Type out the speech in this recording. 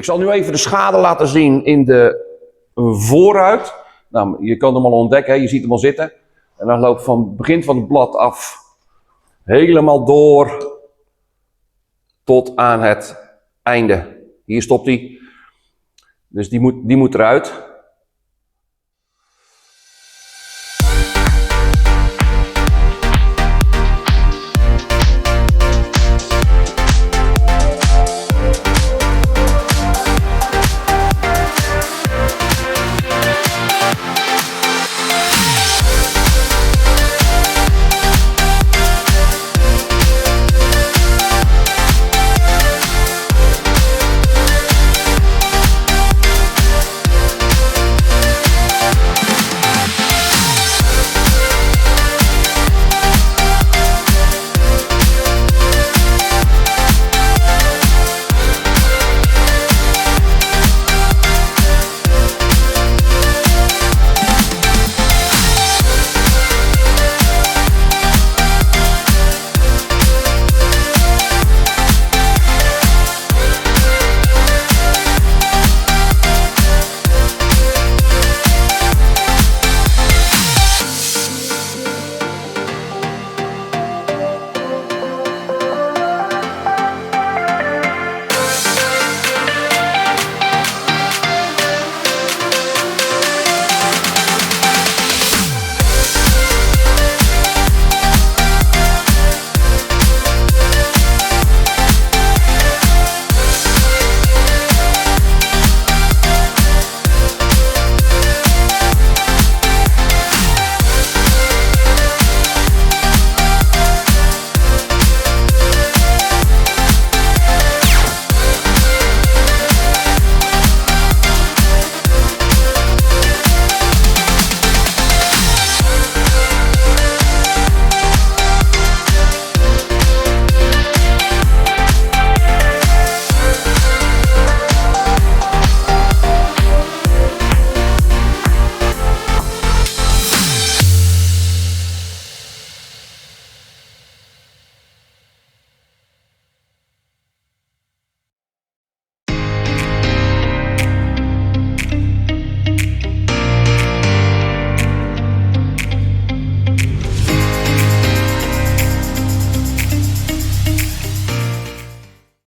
zal nu even de schade laten zien in de voorruit. Nou, je kan hem al ontdekken, hè? Je ziet hem al zitten. En dan loopt van het begin van het blad af helemaal door tot aan het einde. Hier stopt hij. Dus die moet eruit.